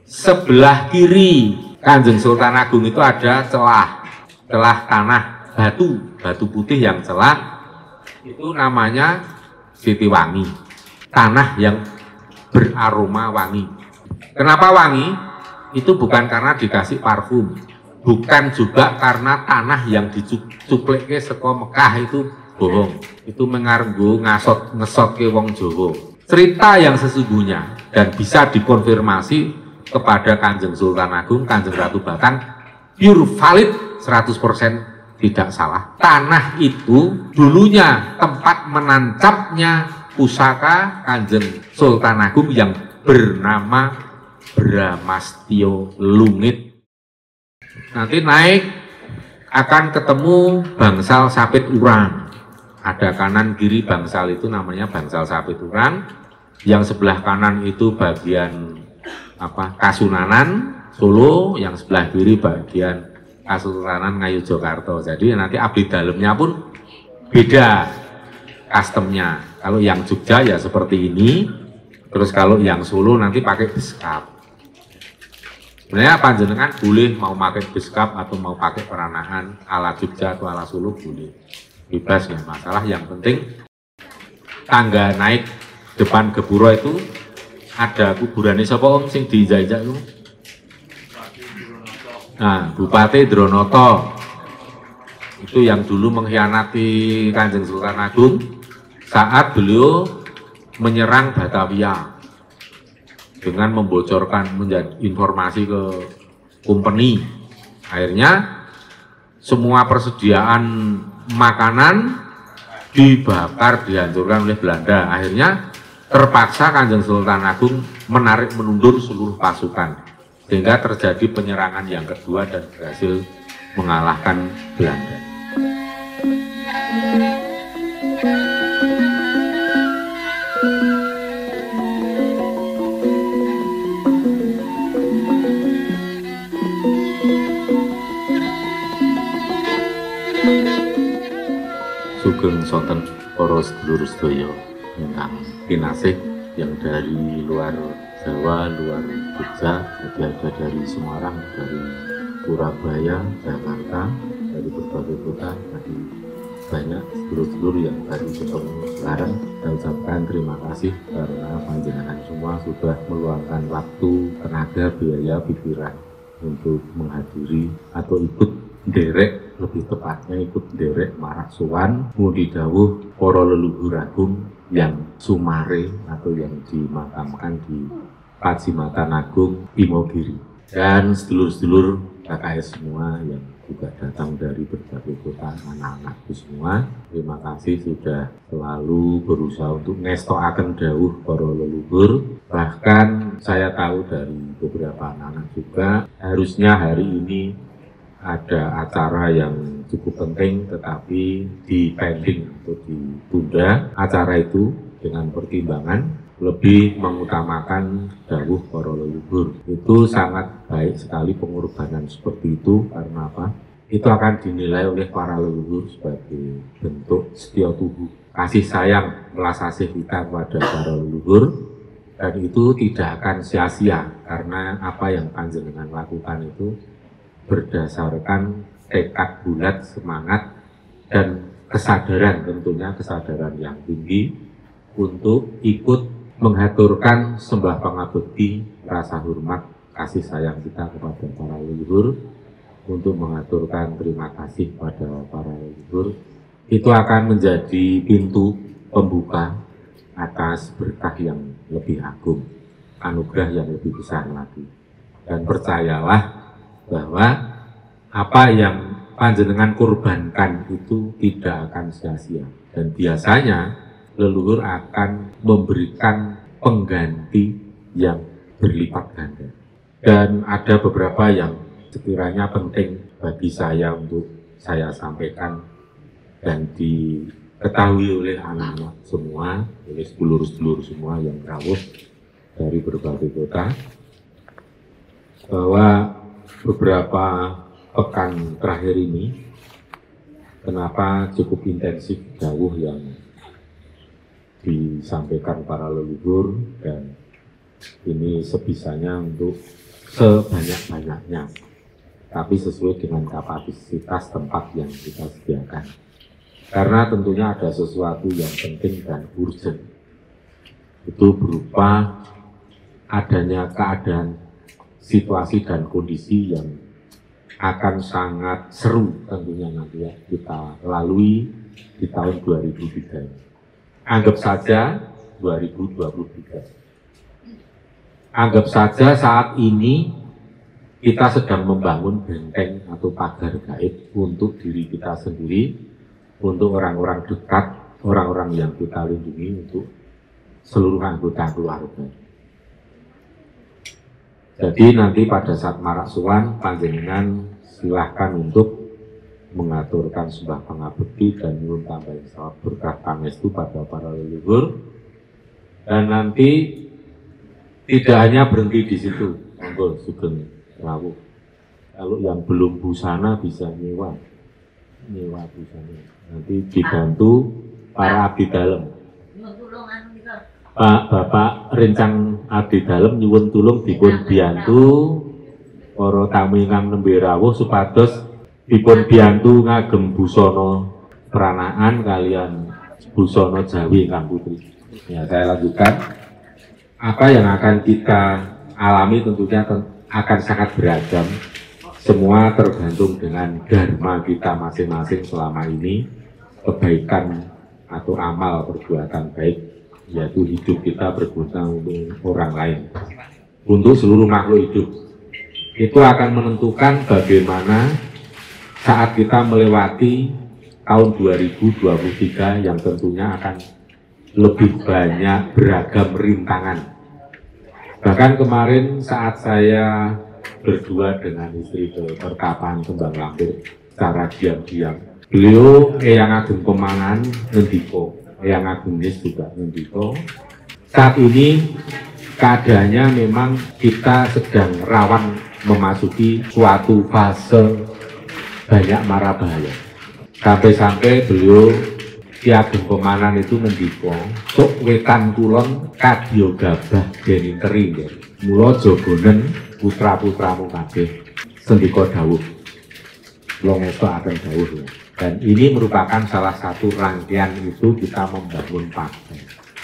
sebelah kiri Kanjeng Sultan Agung itu ada celah tanah batu putih yang celah, itu namanya Sitiwangi, tanah yang beraroma wangi. Kenapa wangi? Itu bukan karena dikasih parfum, bukan juga karena tanah yang dicuplike saka Mekah itu bohong, itu mengarenggo ngesot ke wong Jawa. Cerita yang sesungguhnya dan bisa dikonfirmasi kepada Kanjeng Sultan Agung, Kanjeng Ratu Batang, pure valid 100% tidak salah. Tanah itu dulunya tempat menancapnya pusaka Kanjeng Sultan Agung yang bernama Bramastio Lungit. Nanti naik akan ketemu bangsal Sapit Urang. Ada kanan kiri bangsal itu namanya bangsal Sapit Urang. Yang sebelah kanan itu bagian Kasunanan Solo, yang sebelah kiri bagian Kasultanan Ngayogyakarta. Jadi nanti abdi dalamnya pun beda customnya. Kalau yang Jogja ya seperti ini, terus kalau yang Solo nanti pakai beskap. Sebenarnya panjenengan boleh mau pakai beskap atau mau pakai peranahan ala Jogja atau ala Solo boleh, bebas ya masalah. Yang penting tangga naik depan Gepuro itu ada kuburannya siapa om sing dijajak itu? Nah, Bupati Dronoto itu yang dulu mengkhianati Kanjeng Sultan Agung saat beliau menyerang Batavia dengan membocorkan informasi ke company. Akhirnya semua persediaan makanan dibakar, dihancurkan oleh Belanda. Akhirnya terpaksa Kanjeng Sultan Agung menarik mundur seluruh pasukan, sehingga terjadi penyerangan yang kedua dan berhasil mengalahkan Belanda. Sugeng sonten para sedulur sedaya ingkang kinasih yang dari luar Jawa, luar Jogja, jadi ada dari Semarang, dari Surabaya, Jakarta, dari berbagai kota, tadi banyak sedulur-sedulur yang baru ketemu sekarang. Saya ucapkan terima kasih karena panjenengan semua sudah meluangkan waktu, tenaga, biaya, pikiran untuk menghadiri atau ikut derek, lebih tepatnya ikut derek marak sowan ngudi dawuh para leluhur agung yang sumare atau yang dimakamkan di Pacitan Agung Imogiri, dan sedulur-sedulur KKS semua yang juga datang dari berbagai kota, anak-anakku semua. Terima kasih sudah selalu berusaha untuk ngestokaken dawuh para leluhur. Bahkan saya tahu dari beberapa anak-anak juga, harusnya hari ini ada acara yang cukup penting tetapi dipending atau ditunda acara itu dengan pertimbangan lebih mengutamakan dawuh para leluhur. Itu sangat baik sekali pengorbanan seperti itu. Karena apa? Itu akan dinilai oleh para leluhur sebagai bentuk setia tubuh, kasih sayang, belas asih kita kepada para leluhur, dan itu tidak akan sia-sia karena apa yang panjenengan lakukan itu berdasarkan tekad bulat, semangat, dan kesadaran, tentunya kesadaran yang tinggi untuk ikut menghaturkan sembah pangabekti, rasa hormat, kasih sayang kita kepada para leluhur, untuk mengaturkan terima kasih pada para leluhur. Itu akan menjadi pintu pembuka atas berkah yang lebih agung, anugerah yang lebih besar lagi. Dan percayalah bahwa apa yang panjenengan korbankan itu tidak akan sia-sia, dan biasanya leluhur akan memberikan pengganti yang berlipat ganda. Dan ada beberapa yang sekiranya penting bagi saya untuk saya sampaikan dan diketahui oleh anak-anak semua, oleh sedulur-sedulur semua yang rawuh dari berbagai kota, bahwa beberapa pekan terakhir ini kenapa cukup intensif dawuh yang disampaikan para leluhur, dan ini sebisanya untuk sebanyak-banyaknya, tapi sesuai dengan kapasitas tempat yang kita sediakan. Karena tentunya ada sesuatu yang penting dan urgent, itu berupa adanya keadaan situasi dan kondisi yang akan sangat seru tentunya nanti ya kita lalui di tahun 2003 ini. Anggap saja 2023. Anggap saja saat ini kita sedang membangun benteng atau pagar gaib untuk diri kita sendiri, untuk orang-orang dekat, orang-orang yang kita lindungi, untuk seluruh anggota keluarga. Jadi nanti pada saat marak suwan, panjenengan silahkan untuk mengaturkan sembah pangabekti dan nyuwun tambahin sawab berkah pangestu pada para leluhur. Dan nanti tidak hanya berhenti di situ, monggo sugeng rawuh. Kalau yang belum busana bisa nyewa busana. Nanti dibantu para abdi dalem. Pak Bapak rencang abdi dalem nyuwun tulung dipun biyantu para tamu ingkang nembe rawuh supados dipun biyantu ngagem busana peranaan kalian busana Jawi ingkang putri. Ya, saya lanjutkan. Apa yang akan kita alami tentunya akan sangat beragam. Semua tergantung dengan dharma kita masing-masing selama ini, kebaikan atau amal perbuatan baik, yaitu hidup kita berguna untuk orang lain, untuk seluruh makhluk hidup. Itu akan menentukan bagaimana saat kita melewati tahun 2023 yang tentunya akan lebih banyak beragam rintangan. Bahkan kemarin saat saya berdua dengan istri ke perkapan Kembang Lampir secara diam-diam, beliau yang ageng pemangan ngendiko, yang agenis juga ngendiko, saat ini keadaannya memang kita sedang rawan memasuki suatu fase banyak mara bahaya. Sampai-sampai beliau Ki Ageng Pemanan itu ngendika, sok wetan kulon kadya gabah dening teri. Mula jogonen putra-putramu kabeh sendika dawuh. Kula ngestakaken dawuh. Dan ini merupakan salah satu rangkaian itu kita membangun pagar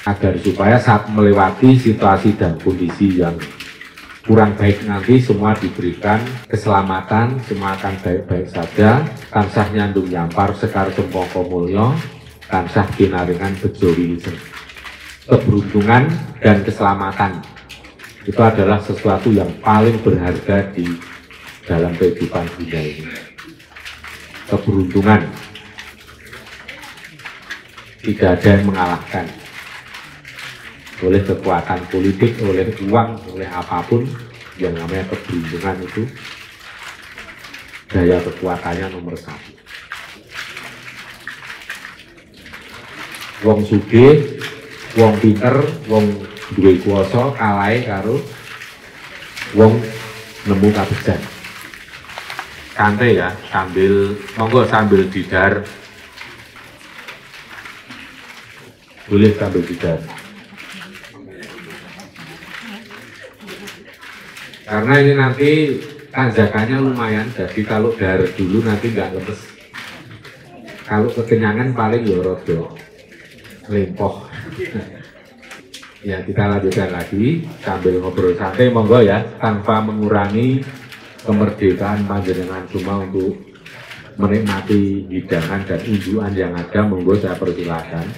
agar supaya saat melewati situasi dan kondisi yang kurang baik nanti semua diberikan keselamatan, semua akan baik-baik saja, tansah nyandung nyampar sekar sempaka mulya, tansah pinaringan bejo wiliseng. Keberuntungan dan keselamatan itu adalah sesuatu yang paling berharga di dalam kehidupan dunia ini. Keberuntungan tidak ada yang mengalahkan. Oleh kekuatan politik, oleh uang, oleh apapun, yang namanya keberuntungan itu daya kekuatannya nomor satu. Wong sugih, wong pinter, wong duwe kuwasa kalahe karo wong nemu kabejan. Santai ya, monggo sambil didar. Boleh sambil didar. Karena ini nanti tanjakannya lumayan, jadi kalau dar dulu nanti nggak lemes. Kalau kekenyangan paling ya rodo lempoh. Ya, kita lanjutkan lagi sambil ngobrol santai, monggo ya, tanpa mengurangi kemerdekaan panjenengan cuma untuk menikmati hidangan dan unjukan yang ada. Monggo saya persilakan.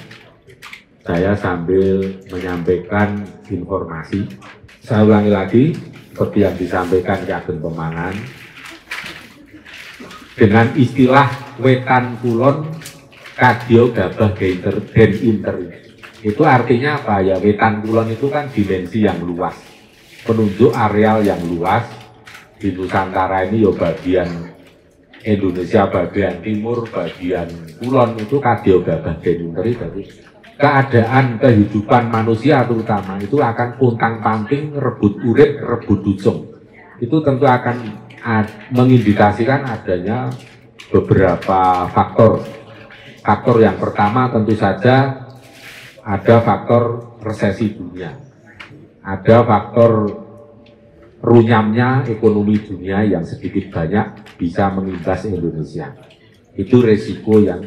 Saya sambil menyampaikan informasi. Saya ulangi lagi seperti yang disampaikan Ki Ageng Pemanan dengan istilah wetan kulon kadya gabah den inter. Itu artinya apa ya? Wetan kulon itu kan dimensi yang luas, penunjuk areal yang luas. Di Nusantara ini ya bagian Indonesia bagian timur, bagian kulon itu kadya gabah den inter. Jadi keadaan kehidupan manusia terutama itu akan puntang-panting, rebut urip, rebut ducung. Itu tentu akan mengindikasikan adanya beberapa faktor. Faktor yang pertama tentu saja ada faktor resesi dunia. Ada faktor runyamnya ekonomi dunia yang sedikit banyak bisa mengimbas Indonesia. Itu resiko yang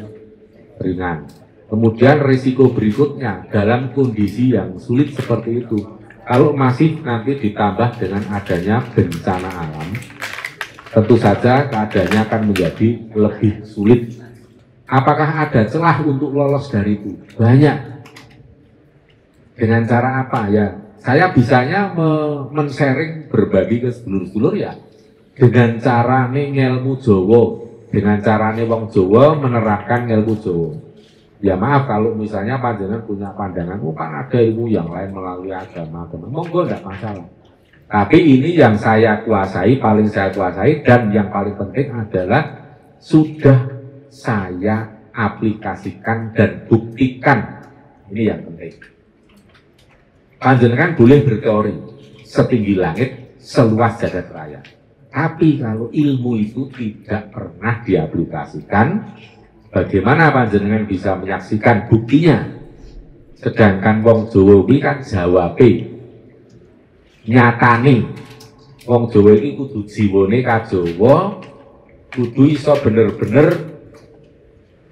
ringan. Kemudian risiko berikutnya dalam kondisi yang sulit seperti itu, kalau masih nanti ditambah dengan adanya bencana alam, tentu saja keadaannya akan menjadi lebih sulit. Apakah ada celah untuk lolos dari itu? Banyak. Dengan cara apa ya? Saya bisanya men-sharing berbagi ke sedulur-sedulur ya dengan cara ngelmu Jawa, dengan cara wong Jawa menerapkan ilmu Jawa. Ya maaf kalau misalnya panjenengan punya pandangan, kan ada ilmu yang lain melalui agama, monggo enggak masalah. Tapi ini yang saya kuasai, paling saya kuasai, dan yang paling penting adalah sudah saya aplikasikan dan buktikan. Ini yang penting. Panjenengan boleh berteori setinggi langit, seluas jagat raya. Tapi kalau ilmu itu tidak pernah diaplikasikan, bagaimana panjenengan bisa menyaksikan buktinya? Sedangkan wong Jawa iki kan jawabe nyatane. Wong Jawa iki kudu jiwane kajawa, kudu iso bener-bener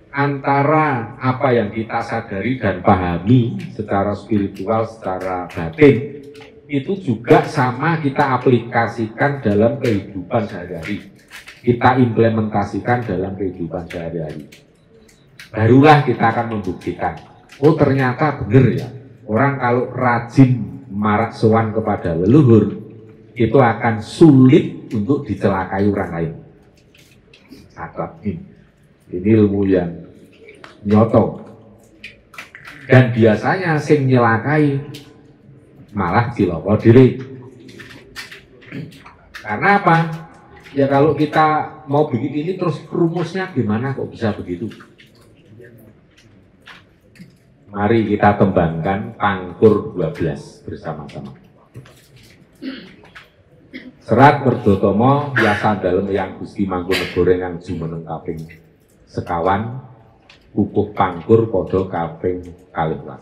antara apa yang kita sadari dan pahami secara spiritual, secara batin, itu juga sama kita aplikasikan dalam kehidupan sehari-hari. Kita implementasikan dalam kehidupan sehari-hari. Barulah kita akan membuktikan, oh ternyata benar ya, orang kalau rajin marak sowan kepada leluhur, itu akan sulit untuk dicelakai orang lain. Catat ini ilmu yang nyoto. Dan biasanya sing nyelakai malah cilaka diri. Karena apa? Ya kalau kita mau bikin ini terus rumusnya gimana kok bisa begitu? Mari kita kembangkan Pangkur 12 bersama-sama. Serat Werdotomo Yasan Dalem yang Gusti Mangkunegara yang jumeneng kaping sekawan, kukuh pangkur podo kaping 12.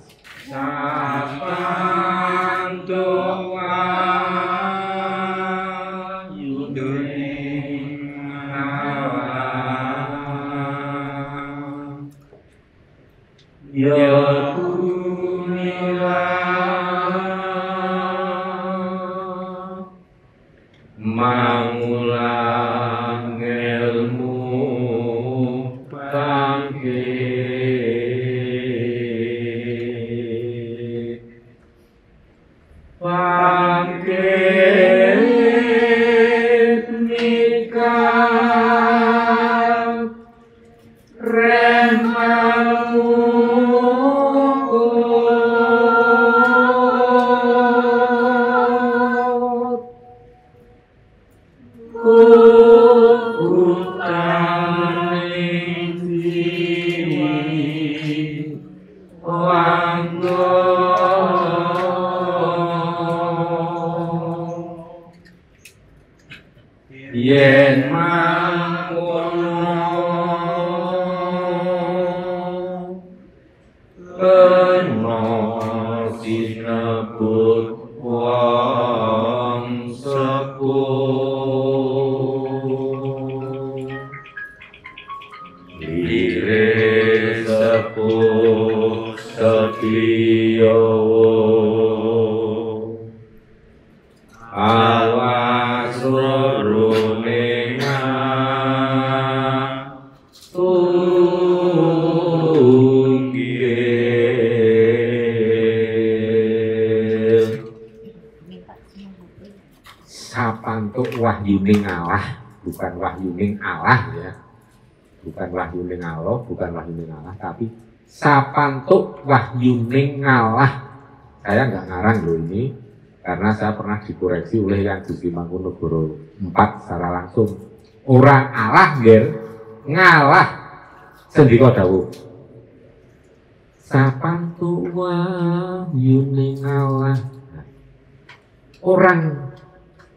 Ya mangulang ilmu bangkit nikah remamu yen mangkono kena sinebut wong sepuh lire sepuh setya awas rorone tunggil sapantuk wahyuning Allah, bukan wahyuning Allah ya, bukan wahyuning Allah, bukan wahyuning Allah, tapi sapantuk wahyuning Allah. Saya nggak ngarang loh ini, karena saya pernah dikoreksi oleh yang Gusti Mangkunegara 4 secara langsung. Orang Allah nger ngalah sendika dawuh. Sapantuk wahyuning Allah. Orang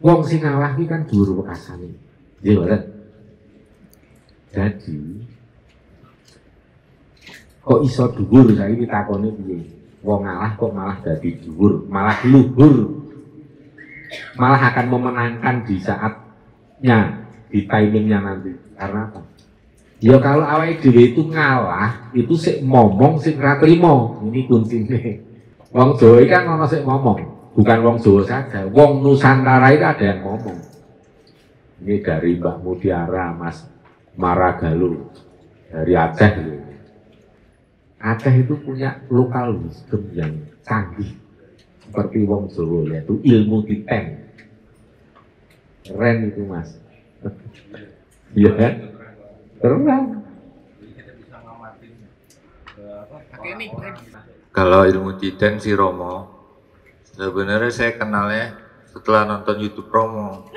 wong sing ngalah iki kan dhuwur wekasane. Nggih mboten. Jadi kok iso dhuwur saiki ditakoni piye? Wong ngalah kok malah dadi dhuwur, malah luhur. malah akan memenangkan di saatnya, di timingnya nanti. Karena apa? Ya kalau awake dhewe itu ngalah, itu sik ngomong sik ra trimo. Ini kuncinya. Wong Jawa kan ono sik ngomong, bukan wong Jawa saja. Wong Nusantara itu ada yang ngomong. Ini dari Mbak Mutiara, Mas Maragaluh, dari Aceh. Aceh itu punya lokal wisdom yang canggih seperti wong Jawa, yaitu ilmu titen. Keren itu Mas. Iya kan? Terang. Kalau ilmu titen si Romo, sebenarnya saya kenalnya setelah nonton YouTube Romo.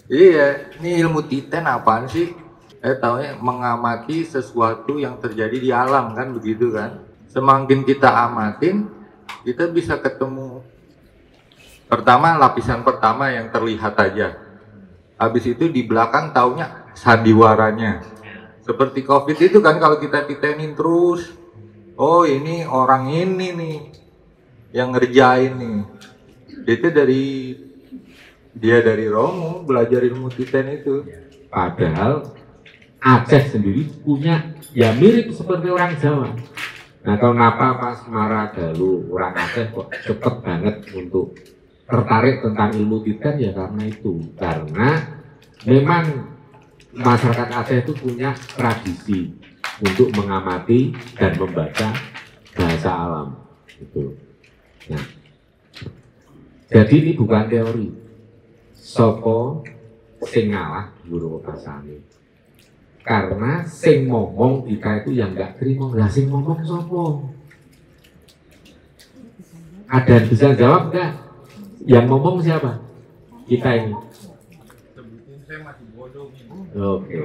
Iya, ini ilmu titen apaan sih? Saya tahunya mengamati sesuatu yang terjadi di alam kan begitu kan. Semakin kita amatin, kita bisa ketemu. Pertama lapisan pertama yang terlihat aja. Habis itu di belakang taunya sandiwaranya. Seperti COVID itu kan kalau kita titenin terus. Oh ini orang ini nih yang ngerjain nih. Itu dia dari Romo belajar ilmu titen itu. Padahal Aceh sendiri punya ya mirip seperti orang Jawa. Nah kenapa Mas Maragaluh orang Aceh kok cepet banget untuk tertarik tentang ilmu titen ya karena itu. Karena memang masyarakat Aceh itu punya tradisi untuk mengamati dan membaca bahasa alam. Gitu. Nah, jadi ini bukan teori. Sopo sing ngalah guru kasane. Karena sing ngomong kita itu yang nggak terima. Lah sing ngomong sopo? Ada yang bisa jawab nggak? Yang ngomong siapa? Kita ini. Oke.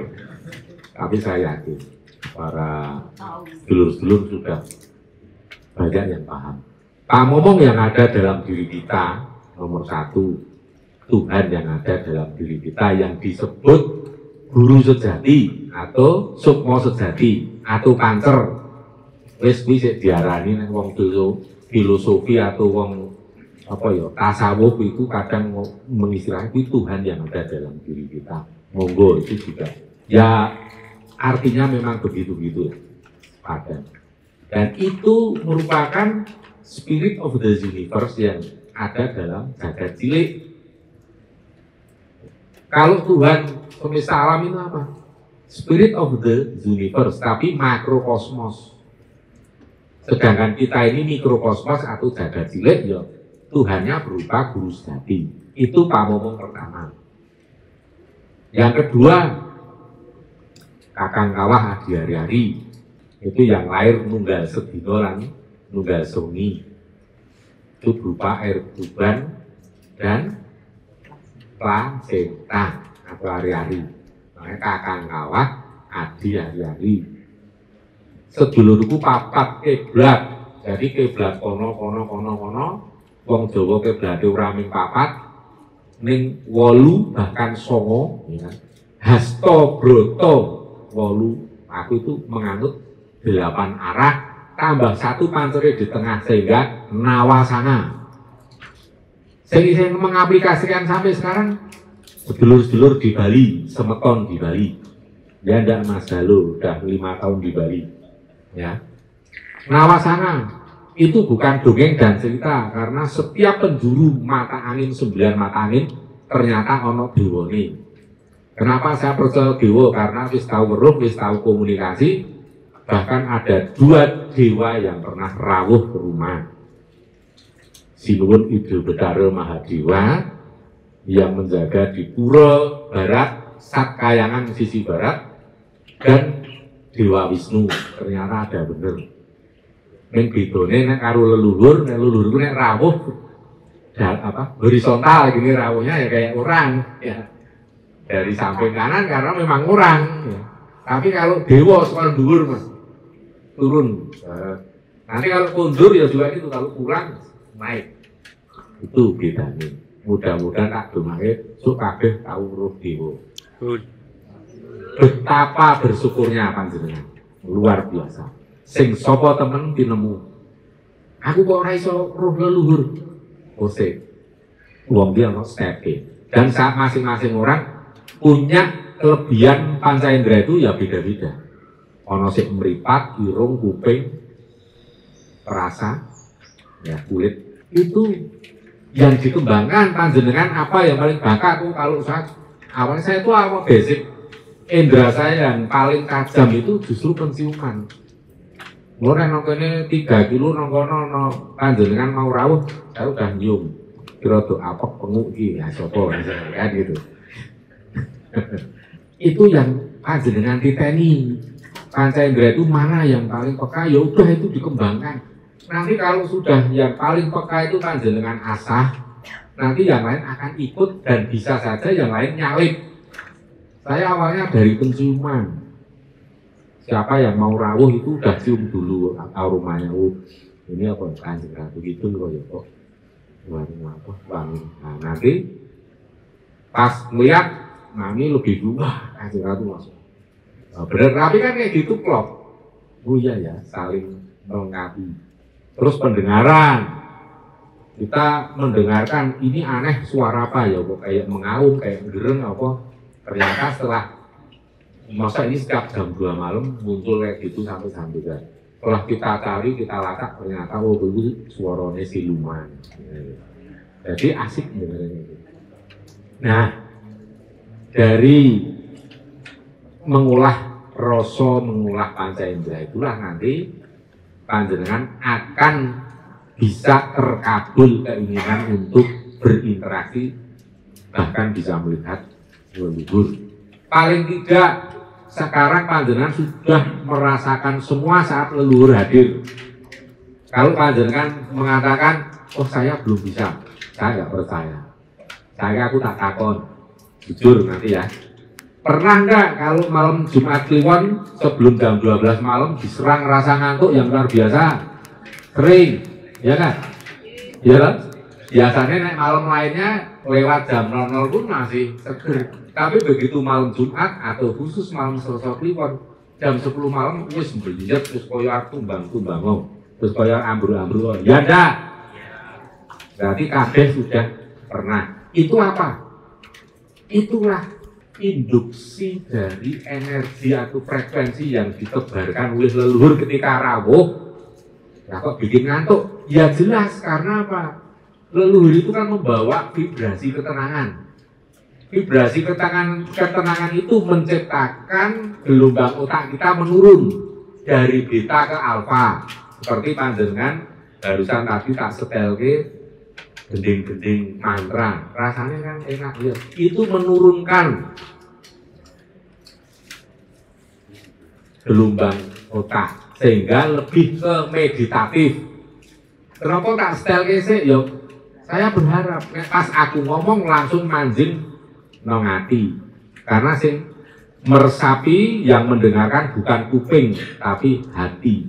Tapi saya yakin para dulur-dulur sudah banyak yang paham. Pak ngomong yang ada dalam diri kita nomor satu, Tuhan yang ada dalam diri kita yang disebut guru sejati atau sukmo sejati atau pancer. Wis bisa diarani nang wong filosofi atau wong apa ya tasawuf itu kadang mengistilahkan itu Tuhan yang ada dalam diri kita. Monggo itu juga ya artinya memang begitu ada. Dan itu merupakan spirit of the universe yang ada dalam jagat cilik. Kalau Tuhan semesta alam itu apa? Spirit of the universe, tapi makrokosmos. Sedangkan kita ini mikrokosmos atau jagat cilik ya Tuhannya berupa guru sejati. Itu pamomong pertama. Yang kedua, kakang kawah adi hari-hari. Itu yang lahir nunggal sedino lan nunggal songi. Itu berupa air tuban dan placenta atau hari-hari. Makanya kakang kawah adi hari-hari. Sedulurku papat kiblat. Jadi kiblat kono. Wong Jawa kiblate ora ming papat, ning 8 bahkan 9, ya. Hasta Broto 8. Aku itu menganut 8 arah tambah 1 pancere di tengah sehingga nawasana. Saya mengaplikasikan sampai sekarang sedulur-sedulur di Bali, semeton di Bali. Ya ndak Mas Halo, udah 5 tahun di Bali. Ya. Nawasana itu bukan dongeng dan cerita karena setiap penjuru mata angin 9 mata angin ternyata ono dewane. Kenapa saya percaya dewa? Karena wis tahu weruh, wis tahu komunikasi, bahkan ada 2 dewa yang pernah rawuh ke rumah. Sinuwun Idul Betara Mahadewa yang menjaga di Pura Barat, Satkayangan sisi barat, dan Dewa Wisnu. Ternyata ada bener. Ning bedone nek karo leluhur ku nek rawuh horizontal gini rawuhnya ya kayak orang ya. Dari samping kanan karena memang orang ya. Tapi kalau dewa soal dhuwur Mas turun. Nanti kalau kundur ya juga gitu, kalau kurang naik. Itu bedanya. Mudah-mudahan tak domake sok kabeh tau weruh dewa. Betapa bersyukurnya panjenengan. Luar biasa. Sing sapa temen tinemu. Aku kok ora iso roh leluhur. Ose. Wong dia ono step-e. Dan saat masing-masing orang punya kelebihan panca indera itu ya beda-beda. Ono sing mripat, irung, kuping, perasa, ya kulit. Itu yang dikembangkan panjenengan apa yang paling bakat tuh kalau awalnya saya itu awal basic indera saya yang paling tajam itu justru penciuman. Mulai nongkone 3 kilo nongkono panjenengan mau rawuh, saya udah nyium. Kira tuh apek penguk iki ya sapa kan gitu. Itu yang panjenengan titeni. Panca indera itu mana yang paling peka, ya udah itu dikembangkan. Nanti kalau sudah yang paling peka itu panjenengan asah, nanti yang lain akan ikut dan bisa saja yang lain nyalip. Saya awalnya dari penciuman. Siapa yang mau rawuh itu udah cium dulu aromanya. Ini apa Kanjeng Ratu gitu kok ya kok. Wangi. Nah, nanti pas melihat mami lebih dulu, Kanjeng Ratu langsung. Bener, tapi kan kayak gitu klop. Oh iya ya, saling melengkapi. Terus pendengaran. Kita mendengarkan ini aneh suara apa ya, kok kayak mengaum, kayak gereng apa. Ternyata setelah masa ini setiap jam 2 malam muncul kayak gitu sampai kan. Setelah kita cari, kita lacak ternyata oh itu suaranya siluman. Jadi asik dengarnya. Nah, dari mengolah rasa, mengolah panca indera itulah nanti panjenengan akan bisa terkabul keinginan untuk berinteraksi, bahkan bisa melihat leluhur. Paling tidak sekarang panjenengan sudah merasakan semua saat leluhur hadir. Kalau panjenengan mengatakan, oh saya belum bisa, saya nggak percaya. Aku tak takon, jujur nanti ya. Pernah nggak kalau malam Jumat Kliwon sebelum jam 12 malam diserang rasa ngantuk yang luar biasa? Sering, ya kan? Ya kan? Biasanya naik malam lainnya lewat jam 00 pun masih seger. Tapi begitu malam Jumat atau khusus malam Selasa Kliwon jam 10 malam wis mbeliat terus koyo tumbang-tumbang terus koyo ambruk-ambruk. Ya ndak? Berarti kabeh sudah pernah. Itu apa? Itulah induksi dari energi atau frekuensi yang ditebarkan oleh leluhur ketika rawuh. Nah kok bikin ngantuk? Ya jelas, karena apa? Leluhur itu kan membawa vibrasi ketenangan. Vibrasi ketenangan itu menciptakan gelombang otak kita menurun dari beta ke alfa. Seperti panjenengan barusan tadi tak setelke gending-gending mantra, rasanya kan enak ya. Itu menurunkan gelombang otak sehingga lebih ke meditatif. Kenapa tak setel kesek? Yo, saya berharap pas aku ngomong langsung manjing nang ati. Karena sing meresapi yang mendengarkan bukan kuping tapi hati.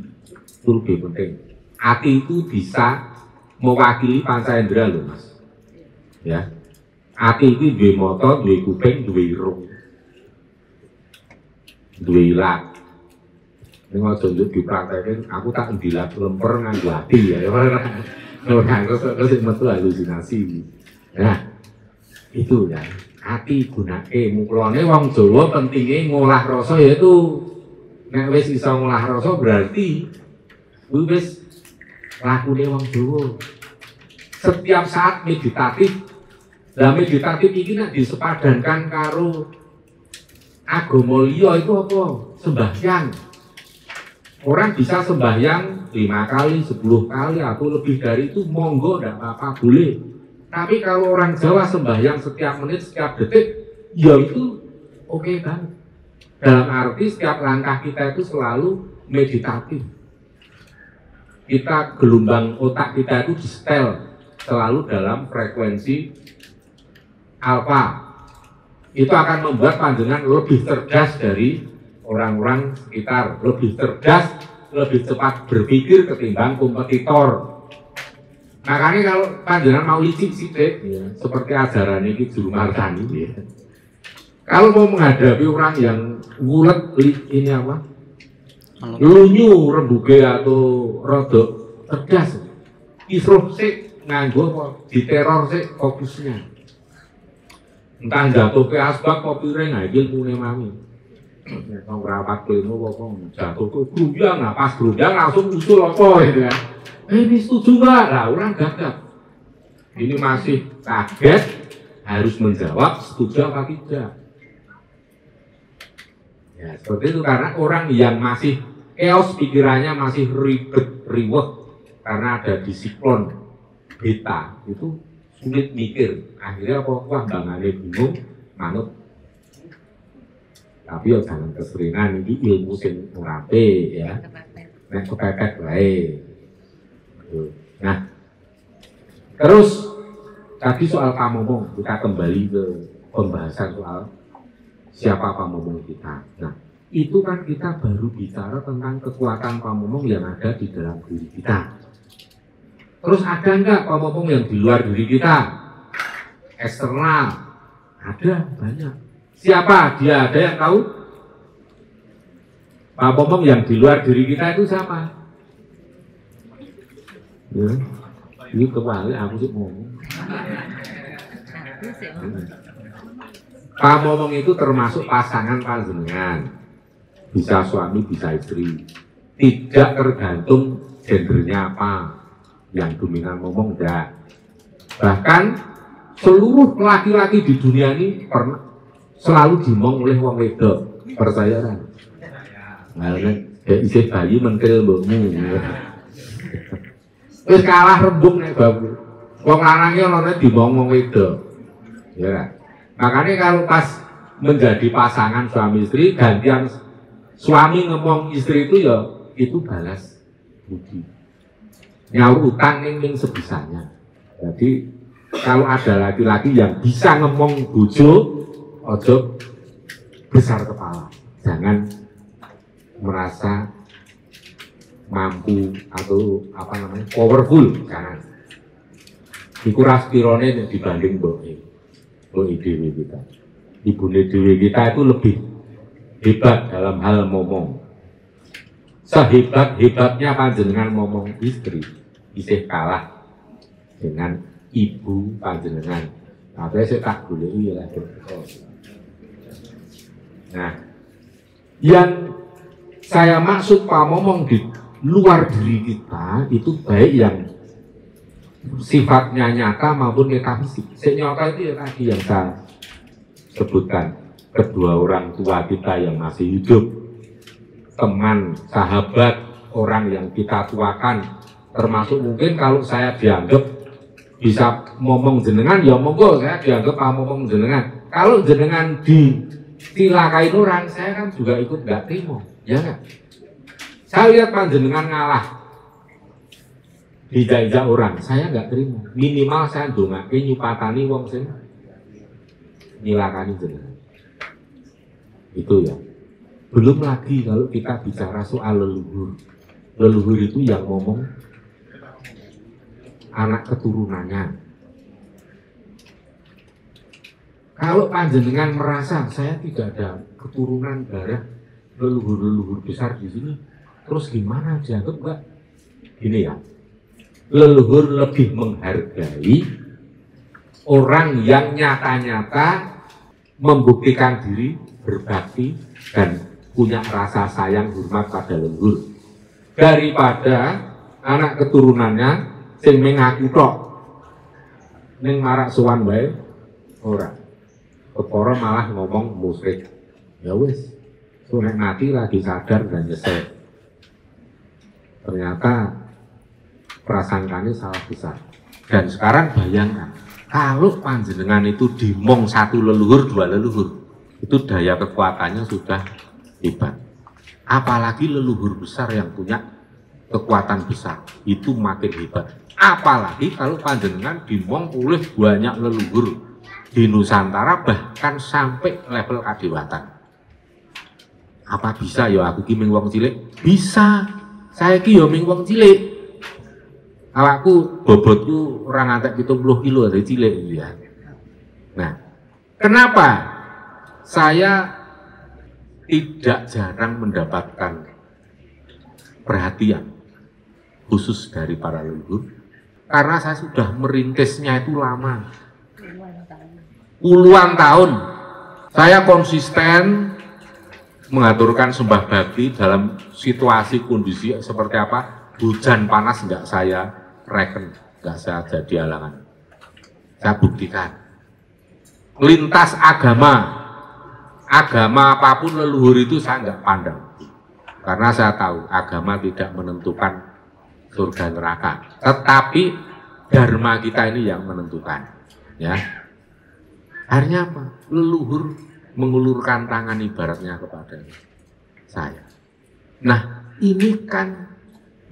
Itu lebih penting. Hati itu bisa mewakili panca indera loh mas. Ya, hati itu dua mata, dua kuping, dua irung, dua ilat. Ini mau tunjuk di praktekin, aku tak dilat lemper nganggo hati ya. Orang terus metu halusinasi. Nah, itu ya. Hati gunake muklone wong Jawa pentingnya ngolah rasa yaitu nek wis iso ngolah rasa berarti wis lakune wong Jawa. Setiap saat meditatif. Lah meditatif iki nek disepadankan karo agama liya itu apa? Sembahyang. Orang bisa sembahyang 5 kali, 10 kali atau lebih dari itu monggo ndak apa-apa boleh. Tapi kalau orang Jawa sembahyang setiap menit, setiap detik, ya itu oke banget. Dalam arti setiap langkah kita itu selalu meditatif. Kita gelombang otak kita itu di-setel selalu dalam frekuensi alfa. Itu akan membuat panjenengan lebih cerdas dari orang-orang sekitar, lebih cerdas, lebih cepat berpikir ketimbang kompetitor. Makanya kalau panjenengan mau licik sidik, ya, seperti ajaran ini Juru Martani, ya. Kalau mau menghadapi orang yang ngulet ini apa, lunyu, rembuge atau rodok cerdas, isruh sik nganggo apa diteror sih fokusnya. Entah jatuh ke asbak kopi renga ilmune mami. Nek rapat pleno apa jatuh ke gruyang, nah pas gruyang langsung usul apa gitu kan. Ini setuju nggak? Lah orang gagap. Ini masih kaget harus menjawab setuju apa tidak. Ya seperti itu karena orang yang masih chaos pikirannya masih ribet riweh karena ada di siklon beta itu sulit mikir. Akhirnya apa? Wah bangane bingung manut. Tapi ya jangan keseringan ini ilmu sing urape ya. Nek kepepet wae. Nah, terus tadi soal pamomong, kita kembali ke pembahasan soal siapa pamomong kita. Nah, itu kan kita baru bicara tentang kekuatan pamomong yang ada di dalam diri kita. Terus ada enggak pamomong yang di luar diri kita? Eksternal, ada banyak. Siapa dia? Ada yang tahu? Pamomong yang di luar diri kita itu siapa? Ya, ini kembali aku sih ngomong. Pamomong itu termasuk pasangan panjenengan, bisa suami, bisa istri, tidak tergantung gendernya apa, yang dominan ngomong enggak. Bahkan seluruh laki-laki di dunia ini pernah selalu dimong oleh wong wedok, percaya kan? Ngalane isih bayi mentil mbokmu. Wis kalah rembug nek babu. Wong lanang ana dimong wong wedok. Ya. Makanya kalau pas menjadi pasangan suami istri gantian suami ngomong istri itu ya itu balas budi. Nyaur utang ning sebisanya. Jadi kalau ada laki-laki yang bisa ngomong bojo ojo besar kepala. Jangan merasa mampu atau apa namanya powerful, jangan. Iku raspirone dibanding mbok dewe kita. Ibune dewe kita itu lebih hebat dalam hal ngomong. Sehebat-hebatnya panjenengan ngomong istri, isih kalah dengan ibu panjenengan. Apa saya tak goleki ya. Nah, yang saya maksud pamomong di luar diri kita itu baik yang sifatnya nyata maupun metafisik. Nyata itu ya tadi yang saya sebutkan, kedua orang tua kita yang masih hidup, teman, sahabat, orang yang kita tuakan, termasuk mungkin kalau saya dianggap bisa ngomong jenengan, ya monggo saya dianggap ngomong jenengan. Kalau jenengan ditilakain orang, saya kan juga ikut nggak terima, ya nggak? Saya lihat panjenengan ngalah dijajak orang, saya nggak terima. Minimal saya ndongake nyupatani wong sing nyilakani jenengan. Itu ya. Belum lagi kalau kita bicara soal leluhur. Leluhur itu yang ngomong anak keturunannya. Kalau panjenengan merasa saya tidak ada keturunan darah leluhur-leluhur besar di sini, terus gimana dianggap enggak? Gini ya, leluhur lebih menghargai orang yang nyata-nyata membuktikan diri, berbakti, dan punya rasa sayang hormat pada leluhur daripada anak keturunannya sing mengaku tok ning marak sowan wae ora. Perkara malah ngomong musyrik. Ya wis, nek mati lagi sadar dan nyesel. Ternyata prasangkanya salah besar. Dan sekarang bayangkan, kalau panjenengan itu dimong satu leluhur, dua leluhur, itu daya kekuatannya sudah hebat. Apalagi leluhur besar yang punya kekuatan besar, itu makin hebat. Apalagi kalau panjenengan dimong oleh banyak leluhur di Nusantara, bahkan sampai level kadewatan. Apa bisa ya aku ki ming wong cilik? Bisa. Saya ki ya ming wong cilik. Awakku bobotku ora ngantek 70 kilo dari cilik ya. Nah, kenapa saya tidak jarang mendapatkan perhatian khusus dari para leluhur? Karena saya sudah merintisnya itu lama. Puluhan tahun. Saya konsisten mengaturkan sembah bakti dalam situasi kondisi seperti apa. Hujan panas enggak saya reken, enggak saya jadi halangan. Saya buktikan. Lintas agama apapun leluhur itu saya enggak pandang. Karena saya tahu agama tidak menentukan surga neraka, tetapi dharma kita ini yang menentukan, ya. Akhirnya apa? Leluhur mengulurkan tangan ibaratnya kepada saya. Nah, ini kan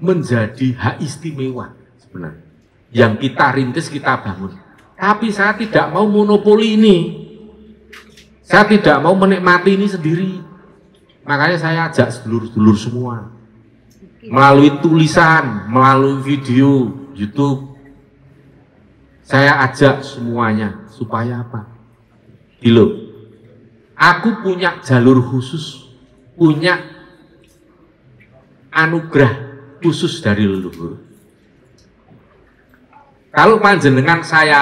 menjadi hak istimewa sebenarnya yang kita rintis, kita bangun. Tapi saya tidak mau monopoli ini. Saya tidak mau menikmati ini sendiri. Makanya saya ajak sedulur-sedulur semua. Melalui tulisan, melalui video, YouTube. Saya ajak semuanya. Supaya apa? Gilo. Aku punya jalur khusus. Punya anugerah khusus dari leluhur. Kalau panjenengan saya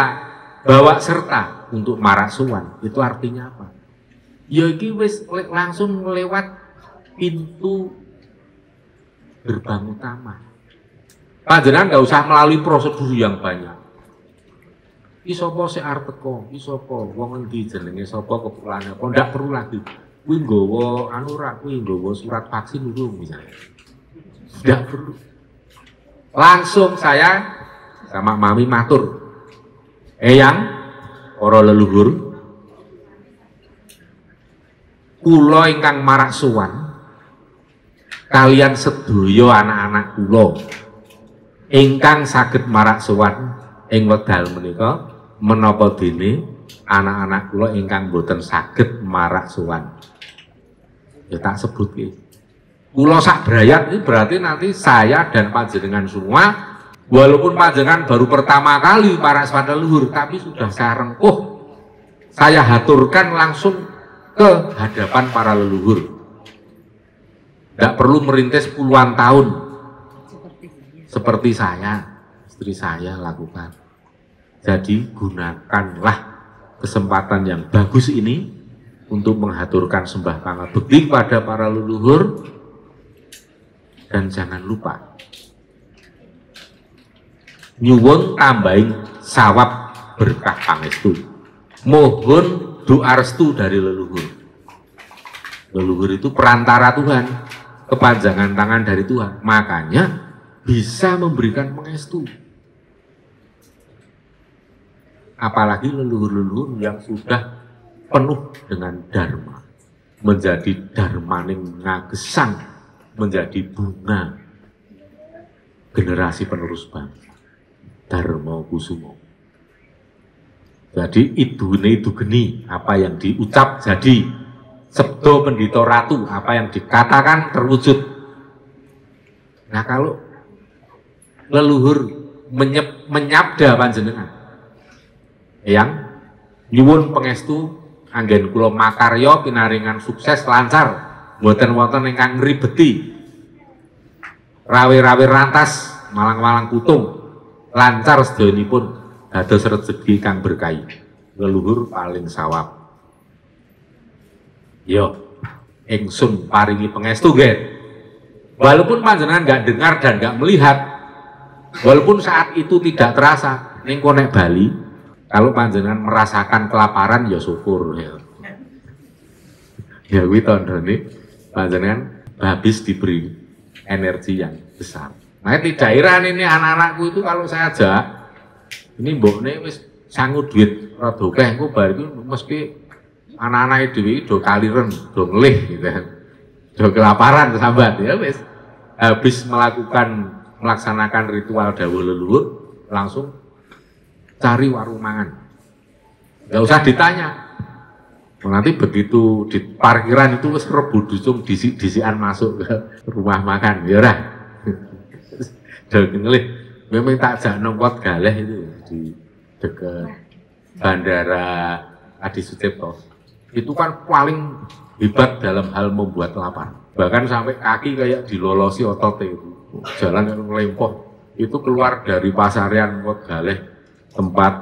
bawa serta untuk marasuwan, itu artinya apa? Ya iki wis langsung lewat pintu gerbang utama. Panjenengan nggak usah melalui prosedur yang banyak. Iki sapa sik arep teko, iki sapa, wong endi jenenge sapa, kepulane apa, ndak perlu lagi. Kuwi nggawa anu ra, kuwi nggawa surat vaksin dulu misalnya. Ndak perlu. Langsung saya sama mami matur. Eyang, para leluhur, kula ingkang marasuwan kalian sedaya anak-anak kula ingkang saged marasuwan ing wekdal menika menapa dene anak-anak kula ingkang boten saged marasuwan. Ya tak sebut iki. Kula sak brayat ini berarti nanti saya dan panjenengan semua, walaupun panjenengan baru pertama kali marasuwan leluhur, tapi sudah saya rengkuh, saya haturkan langsung ke hadapan para leluhur. Tidak perlu merintis puluhan tahun seperti saya, istri saya lakukan. Jadi gunakanlah kesempatan yang bagus ini untuk menghaturkan sembah pangabekti pada para leluhur, dan jangan lupa nyuwun tambahin sawab berkah pangestu, mohon doa restu dari leluhur. Leluhur itu perantara Tuhan, kepanjangan tangan dari Tuhan, makanya bisa memberikan pangestu. Apalagi leluhur-leluhur yang sudah penuh dengan dharma, menjadi dharmaning ngagesang, menjadi bunga generasi penerus bangsa, dharma kusumo. Jadi itu geni, apa yang diucap jadi sabda pendito ratu, apa yang dikatakan terwujud. Nah kalau leluhur menyabda panjenengan, yang nyuwun pangestu anggen kula makarya pinaringan sukses lancar, mboten wonten ingkang ngribeti, rawe-rawe rantas, malang-malang kutung, lancar sedayanipun dados rezeki kang berkahi. Leluhur paling sawab. Yo, ingsun paringi pangestu nggih. Walaupun panjenengan nggak dengar dan nggak melihat, walaupun saat itu tidak terasa, ning konek Bali, kalau panjenengan merasakan kelaparan ya syukur ya. Ya kuwi tandane panjenengan habis diberi energi yang besar. Nah di daerah ini anak-anakku itu kalau saya ajak, ini mbokne wis sangu duit rada akeh engko bar iku mesti anak-anak dhewe do kaliren, do ngelih gitu kan. Do kelaparan sambat ya wis. Habis melaksanakan ritual dawuh leluhur langsung cari warung mangan. Enggak usah ditanya. Nanti begitu di parkiran itu wis rebu dusung disik-disikan masuk ke rumah makan ya ora. Do ngelih. Memang tak jak nongkot galeh itu di dekat Bandara Adi Sucipto. Itu kan paling hebat dalam hal membuat lapar. Bahkan sampai kaki kayak dilolosi ototnya itu. Jalan yang melempoh. itu keluar dari Pasarian Weggaleh tempat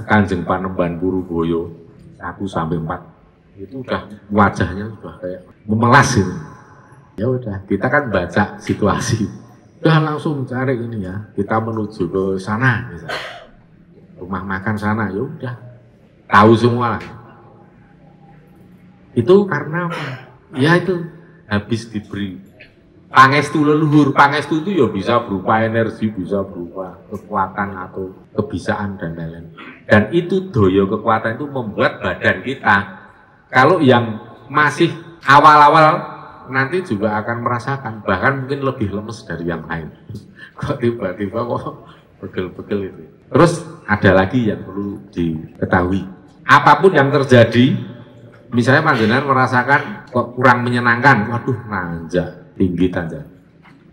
Kanjeng Panembahan Puruboyo 1 sampai 4 itu udah wajahnya udah kayak memelas gitu. Ya udah, kita kan baca situasi, udah langsung cari ini ya, kita menuju ke sana misalnya, rumah makan sana, ya udah tahu semua lah. Itu karena apa? Ya itu habis diberi pangestu leluhur. Pangestu itu ya bisa berupa energi, bisa berupa kekuatan atau kebisaan dan lain-lain. Dan itu daya kekuatan itu membuat badan kita, kalau yang masih awal-awal nanti juga akan merasakan, bahkan mungkin lebih lemes dari yang lain. Kok tiba-tiba kok pegel-pegel itu. Terus ada lagi yang perlu diketahui. Apapun yang terjadi, misalnya panjenengan merasakan kok kurang menyenangkan, waduh nanjak tinggi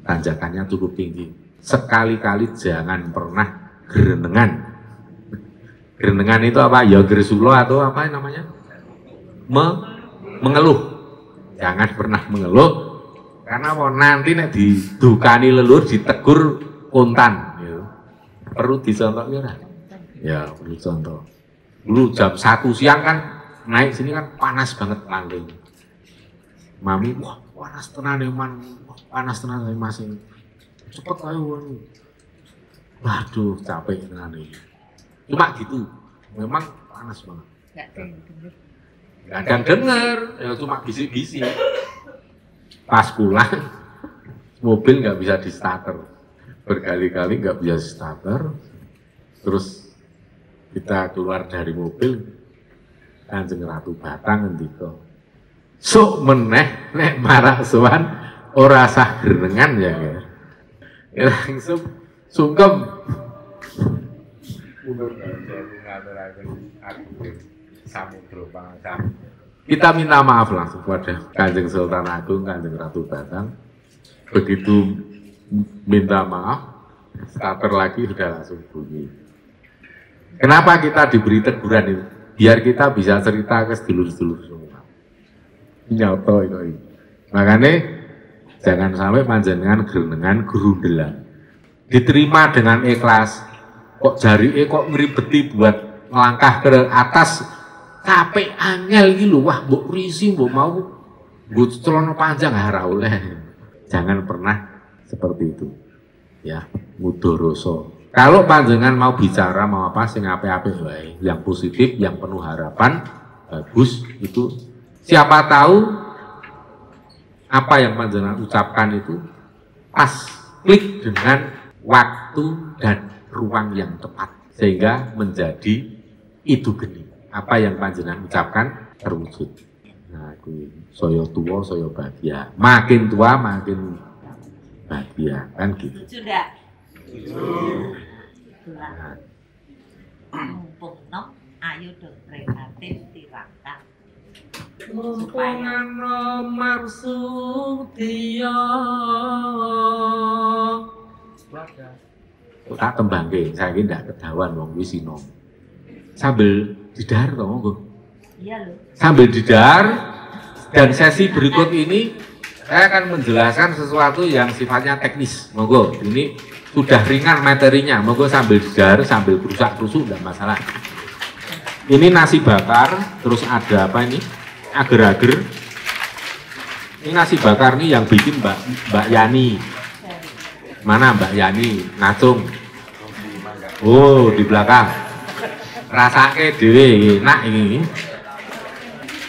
tanjakannya cukup tinggi. Sekali-kali jangan pernah gerenengan. Gerenengan itu apa? Ya gersulo atau apa namanya? Mengeluh. Jangan pernah mengeluh, karena mau nanti nek didukani leluhur ditegur kontan. Ya. Perlu dicontoh ya, perlu contoh. Dulu jam 1 siang kan naik sini kan panas banget landing. Mami, wah panas tenan man, panas tenan masih. Cepet ayo. Waduh, capek tenan ini. Cuma gitu, memang panas banget. Gak ada yang denger, ya cuma bisik-bisik. Pas pulang, mobil nggak bisa di starter, berkali-kali nggak bisa di starter. Terus kita keluar dari mobil, Kanjeng Ratu Batang ngendika, sok meneh nek marak sowan ora sah gerenengan ya. Langsung sungkem. Mundur Samudra Pangacam. Kita minta maaf langsung kepada Kanjeng Sultan Agung, Kanjeng Ratu Batang. Begitu minta maaf, starter lagi sudah langsung bunyi. Kenapa kita diberi teguran itu? Biar kita bisa cerita ke sedulur-sedulur semua. Nyoto itu. Makanya jangan sampai panjenengan gerenengan gerundelan. Diterima dengan ikhlas. Kok jari kok ngeribeti buat melangkah ke atas. Capek angel iki lho, wah mbok risi mbok mau mbok celana panjang ora oleh. Jangan pernah seperti itu. Ya, mudoroso. Kalau panjenengan mau bicara mau apa sing apik-apik wae, yang positif, yang penuh harapan, bagus itu. Siapa tahu apa yang panjenengan ucapkan itu pas klik dengan waktu dan ruang yang tepat sehingga menjadi itu geni. Apa yang panjenengan ucapkan terwujud. Nah, aku saya tua, saya bahagia. Makin tua, makin bahagia, kan gitu. Sudah. Itulah. Mumpung nom, ayo dong kreatif tirakat. Mumpungan nomor sutia. Tak tembangke, saya ini tidak kedawan wong wis sinom. Sambil didar toh monggo. Iya loh. Sambil didar dan sesi berikut ini saya akan menjelaskan sesuatu yang sifatnya teknis. Monggo, ini sudah ringan materinya. Monggo sambil didar, sambil kerusak-kerusuk tidak masalah. Ini nasi bakar, terus ada apa ini? Ager-ager. Ini nasi bakar nih yang bikin Mbak Yani. Mana Mbak Yani? Ngacung. Oh, di belakang. Rasake dhewe enak ini.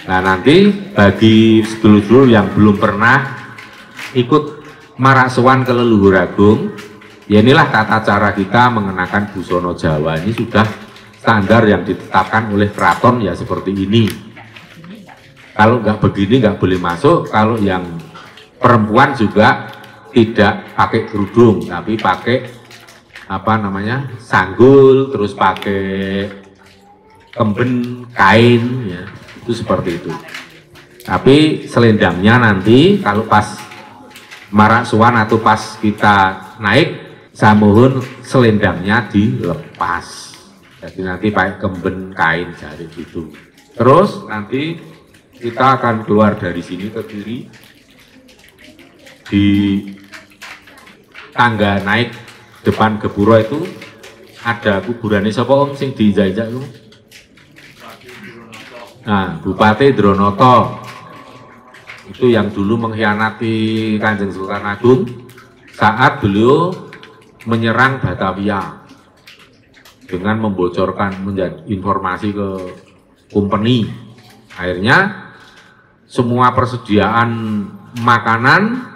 Nah nanti bagi sedulur-sedulur yang belum pernah ikut marak sowan ke leluhur agung, ya inilah tata cara kita mengenakan busana Jawa. Ini sudah standar yang ditetapkan oleh keraton ya seperti ini. Kalau nggak begini nggak boleh masuk. Kalau yang perempuan juga tidak pakai kerudung, tapi pakai apa namanya sanggul, terus pakai kemben kain ya, itu seperti itu. Tapi selendangnya nanti kalau pas marak sowan atau pas kita naik samuhun selendangnya dilepas. Jadi nanti pakai kemben kain jari itu. Terus nanti kita akan keluar dari sini ke kiri di tangga naik depan Gepuro itu ada kuburannya sapa Om sing diinjak-injak itu? Nah, Bupati Dronoto itu yang dulu mengkhianati Kanjeng Sultan Agung saat beliau menyerang Batavia dengan membocorkan informasi ke company. Akhirnya semua persediaan makanan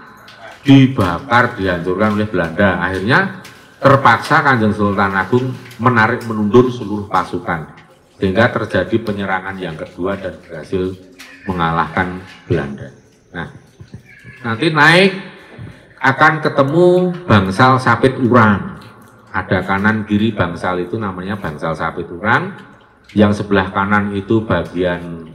dibakar, dihancurkan oleh Belanda. Akhirnya terpaksa Kanjeng Sultan Agung menarik mundur seluruh pasukan, sehingga terjadi penyerangan yang kedua dan berhasil mengalahkan Belanda. Nah, nanti naik akan ketemu bangsal Sapit Urang. Ada kanan kiri bangsal itu namanya bangsal Sapit Urang. Yang sebelah kanan itu bagian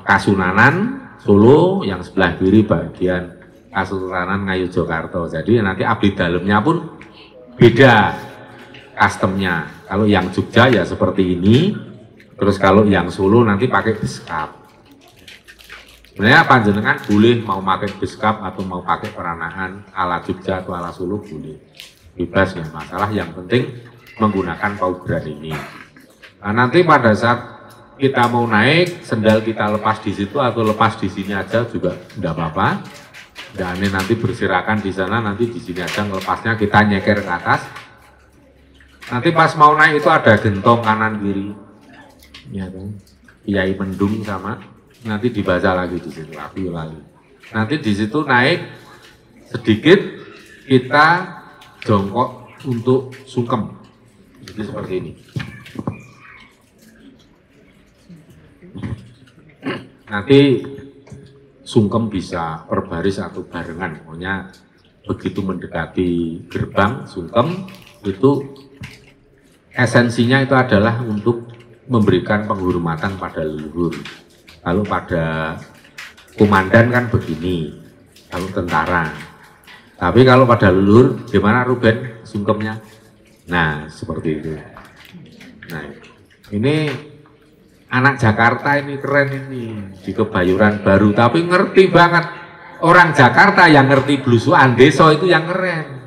Kasunanan Solo, yang sebelah kiri bagian Kasultanan Ngayogyakarta. Jadi nanti abdi dalamnya pun beda customnya. Kalau yang Jogja ya seperti ini, terus kalau yang Solo nanti pakai beskap. Sebenarnya panjenengan boleh mau pakai beskap atau mau pakai peranaan ala Jogja atau ala Solo boleh, bebas ya masalah. Yang penting menggunakan paugeran ini. Nah, nanti pada saat kita mau naik, sendal kita lepas di situ atau lepas di sini aja juga tidak apa-apa. Dan ini nanti bersirakan di sana, nanti di sini aja ngelepasnya kita nyeker ke atas. Nanti pas mau naik itu ada gentong kanan kiri, ya kan? Kiai Mendung sama, nanti dibaca lagi di situ, aku lagi. Nanti di situ naik sedikit kita jongkok untuk sungkem, jadi seperti ini. Nanti sungkem bisa per baris atau barengan, pokoknya begitu mendekati gerbang sungkem itu esensinya itu adalah untuk memberikan penghormatan pada leluhur. Kalau pada komandan kan begini, kalau tentara. Tapi kalau pada leluhur, gimana Ruben sungkemnya? Nah, seperti itu. Nah, ini anak Jakarta ini keren ini, di Kebayoran Baru, tapi ngerti banget. Orang Jakarta yang ngerti blusukan desa itu yang keren.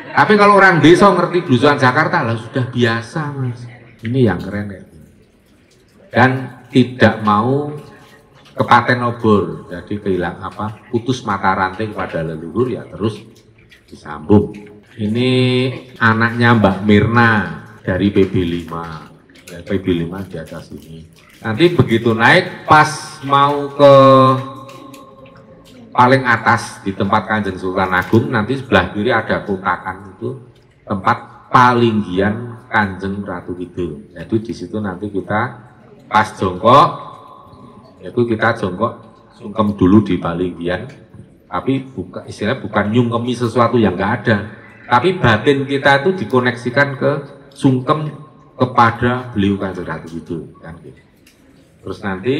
Tapi kalau orang desa ngerti blusukan Jakarta lah sudah biasa Mas. Ini yang keren ya. Dan tidak mau kepaten obor, jadi kehilang putus mata rantai kepada leluhur ya terus disambung. Ini anaknya Mbak Mirna dari PB5. Ya, PB5 di atas ini. Nanti begitu naik pas mau ke paling atas di tempat Kanjeng Sultan Agung, nanti sebelah kiri ada kotakan itu tempat palinggian Kanjeng Ratu Kidul. Jadi di situ nanti kita pas jongkok, itu kita jongkok sungkem dulu di palinggian, tapi istilahnya bukan nyungkemi sesuatu yang nggak ada, tapi batin kita itu dikoneksikan ke sungkem kepada beliau Kanjeng Ratu itu kan gitu. Terus nanti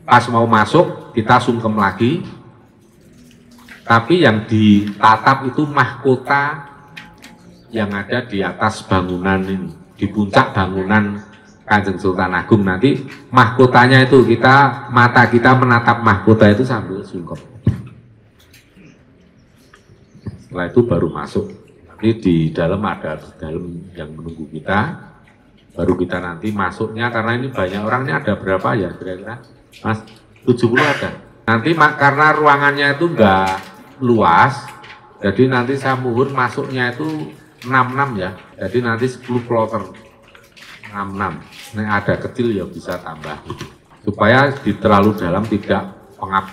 pas mau masuk kita sungkem lagi, tapi yang ditatap itu mahkota yang ada di atas bangunan ini, di puncak bangunan Kanjeng Sultan Agung. Nanti mahkotanya itu mata kita menatap mahkota itu sambil sungkem. Setelah itu baru masuk. Nanti di dalam ada dalam yang menunggu kita. Baru kita nanti masuknya, karena ini banyak orangnya, ada berapa ya kira-kira Mas? 70 ada. Nanti karena ruangannya itu enggak luas, jadi nanti saya mohon masuknya itu 66 ya, jadi nanti 10 kloter 66. Nah, ada kecil ya bisa tambah supaya di terlalu dalam tidak pengap.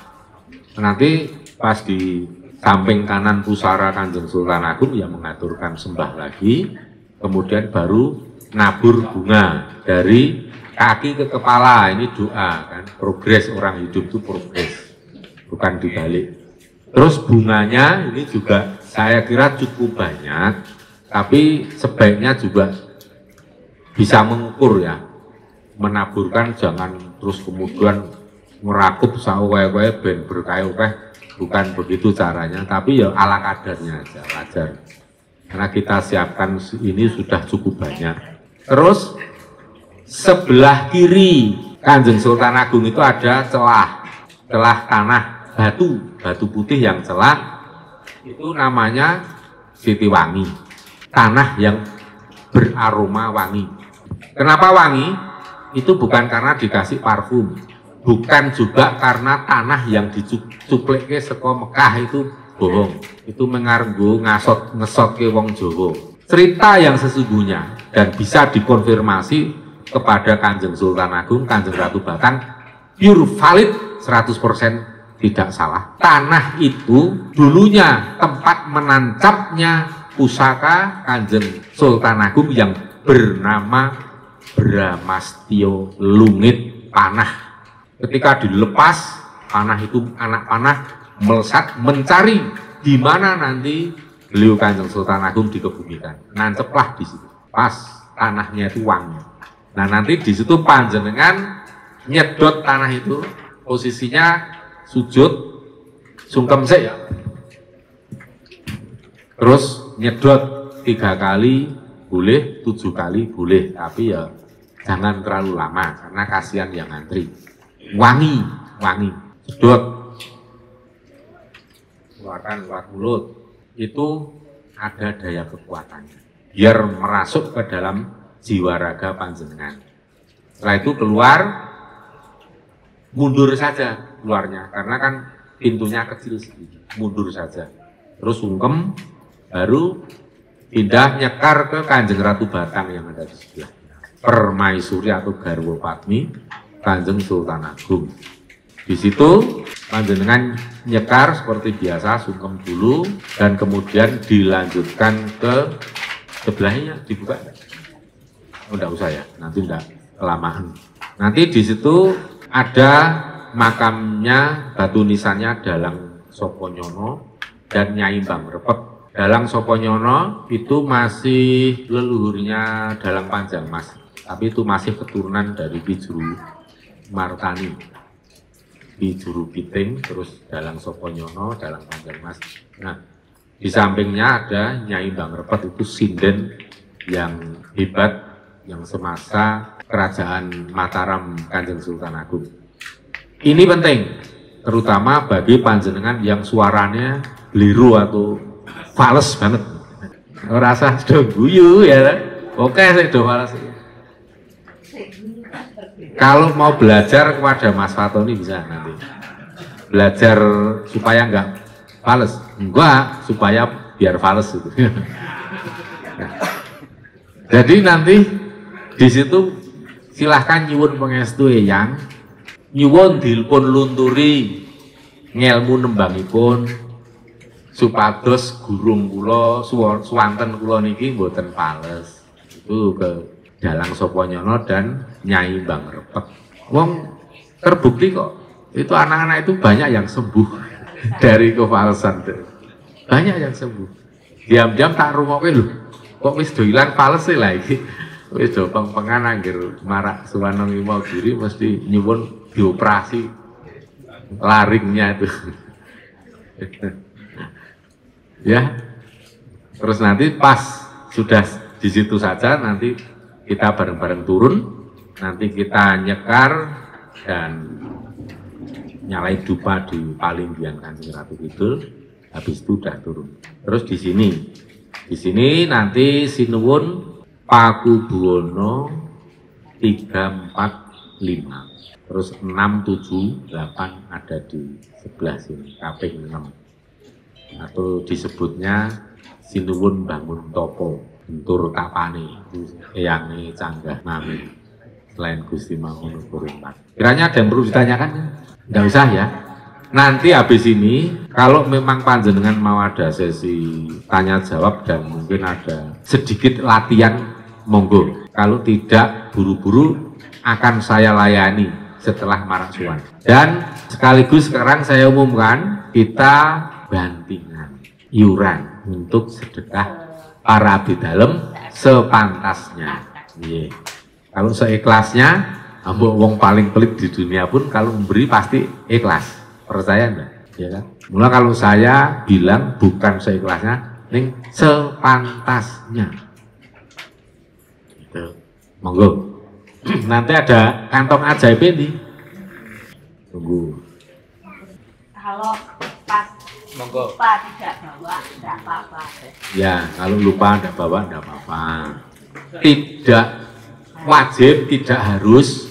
Nanti pas di samping kanan pusara Kanjeng Sultan Agung yang mengaturkan sembah lagi, kemudian baru nabur bunga dari kaki ke kepala. Ini doa kan, progres, orang hidup itu progres, bukan dibalik. Terus bunganya ini juga saya kira cukup banyak, tapi sebaiknya juga bisa mengukur ya, menaburkan jangan terus kemudian merakup sawe-wae ben berkayuh-kayuh, bukan begitu caranya, tapi ya ala kadarnya aja, wajar. Karena kita siapkan ini sudah cukup banyak. Terus sebelah kiri Kanjeng Sultan Agung itu ada celah tanah batu putih yang celah, itu namanya Sitiwangi. tanah yang beraroma wangi. Kenapa wangi? Itu bukan karena dikasih parfum, bukan juga karena tanah yang dicuplike saka Mekah itu bohong. Itu mengargo ngesot ke wong Jawa. Cerita yang sesungguhnya dan bisa dikonfirmasi kepada Kanjeng Sultan Agung, Kanjeng Ratu Batang, pure valid 100% tidak salah. Tanah itu dulunya tempat menancapnya pusaka Kanjeng Sultan Agung yang bernama Bramastio Lungit Panah. Ketika dilepas, panah itu, anak panah melesat mencari di mana nanti beliau Kanjeng Sultan Agung dikebumikan. Nanceplah di situ. Pas tanahnya itu wangi. Nah, nanti di situ panjenengan nyedot tanah itu, posisinya sujud, sungkem sik ya. Terus nyedot 3 kali boleh, 7 kali boleh, tapi ya jangan terlalu lama karena kasihan yang ngantri. Wangi, sedot, keluarkan lewat mulut, itu ada daya kekuatannya. Biar merasuk ke dalam jiwa raga panjenengan. Setelah itu keluar, mundur saja keluarnya, karena kan pintunya kecil sedikit, mundur saja. Terus sungkem, baru pindah nyekar ke Kanjeng Ratu Batang yang ada di sebelah. Permaisuri atau Garwo Padmi Kanjeng Sultan Agung. Di situ panjenengan nyekar seperti biasa, sungkem dulu dan kemudian dilanjutkan ke sebelahnya, dibuka. Oh, enggak usah ya, nanti enggak kelamaan. Nanti di situ ada makamnya, batu nisannya Dalang Soponyono dan Nyai Mbang Repet. Dalang Soponyono itu masih leluhurnya Dalang Panjang Mas, tapi itu masih keturunan dari Ki Juru Martani, Ki Juru Piting, terus Dalang Soponyono, Dalang Panjang Mas. Nah, di sampingnya ada Nyai Mbang Repet, itu sinden yang hebat yang semasa kerajaan Mataram Kanjeng Sultan Agung. Ini penting, terutama bagi panjenengan yang suaranya beliru atau fales banget. Rasa sudah guyu ya, oke saya sudah fales. Kalau mau belajar kepada Mas Fatoni bisa nanti belajar supaya enggak fales, enggak supaya biar fales itu. Jadi nanti di situ silahkan nyuwun pangestu yang nyuwun dilpun lunturi ngelmu nembangipun supados gurung kula suwanten kula niki mboten fales. Itu ke Dalang Soponyono dan Nyai Mbang Repet. Wong terbukti kok itu anak-anak itu banyak yang sembuh dari kefalesan. Banyak yang sembuh. Diam-diam tak rungokke lho. Kok wis do ilang fales e lah iki. Wis do peng-pengan anggere marak Suwanong Imogiri mesti nyuwun dioperasi laringnya itu. Ya. Terus nanti pas sudah di situ saja nanti kita bareng-bareng turun, nanti kita nyekar dan nyalain dupa di Palinggihan Kanjeng Ratu Kidul, habis itu udah turun. Terus di sini nanti sinuwun Pakubuwono 3, 4, 5, terus 6, 7, 8 ada di sebelah sini, kaping 6, atau disebutnya sinuwun bangun topo, bentur tapane, eyange canggah mami, selain Gusti Mangunkuring 4. Kiranya ada yang perlu ditanyakan? Nggak usah ya. Nanti habis ini, kalau memang panjenengan mau ada sesi tanya jawab dan mungkin ada sedikit latihan, monggo. Kalau tidak, buru-buru akan saya layani setelah marak suwan. Dan sekaligus sekarang saya umumkan, kita bantingan iuran untuk sedekah para abdi dalem sepantasnya. Yeah. Kalau seikhlasnya, ambok wong paling pelit di dunia pun kalau memberi pasti ikhlas. Percaya enggak? Ya kan? Mula kalau saya bilang bukan seikhlasnya, ning sepantasnya. Gitu. Monggo. Nanti ada kantong ajaib ini. Tunggu. Kalau pas Monggo. Lupa tidak bawa, tidak apa-apa. Ya, kalau lupa ada bawa tidak apa-apa. Tidak wajib, tidak harus,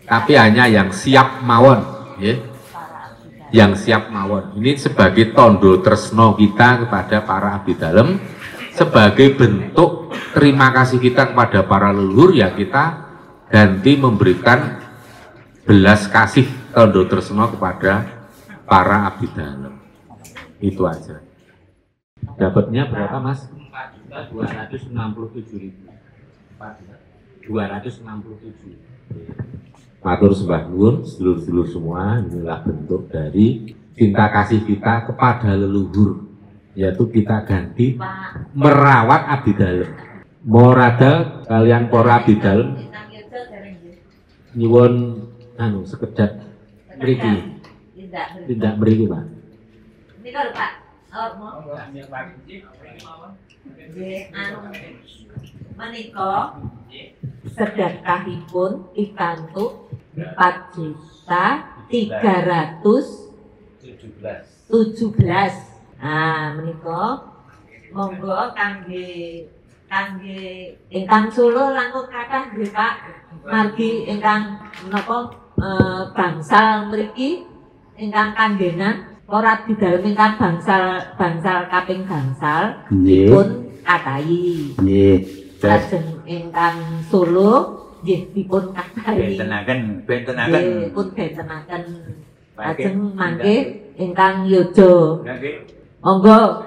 tapi hanya yang siap mawon, ya. Yang siap mawon. Ini sebagai tondo tresno kita kepada para abdi dalem, sebagai bentuk terima kasih kita kepada para leluhur, ya kita ganti memberikan belas kasih tondo tresno kepada para abdi dalem. Itu aja. Dapatnya berapa, Mas? 4.267.000. 267. Matur sembah nuwun sedulur-sedulur semua, inilah bentuk dari cinta kasih kita kepada leluhur, yaitu kita ganti merawat abdi dalem. Morada kalian para abdi dalem nyuwun sekedap mriki. Tidak mriki, Pak. Ini kalau Pak, menika sedekahipun pikantuk 4.317. Nah, menika monggo kangge ingkang Solo langkung kathah nggih Pak. Margi ingkang menapa bangsal mriki ingkang kanggenan para abdi dalem ingkang bangsal kaping gangsal dipun katahi. Nggih. Lajeng ingkang Solo nggih dipun katahi. Bentenaken. Pun bentenaken. Lajeng mangke ingkang Yojo. Monggo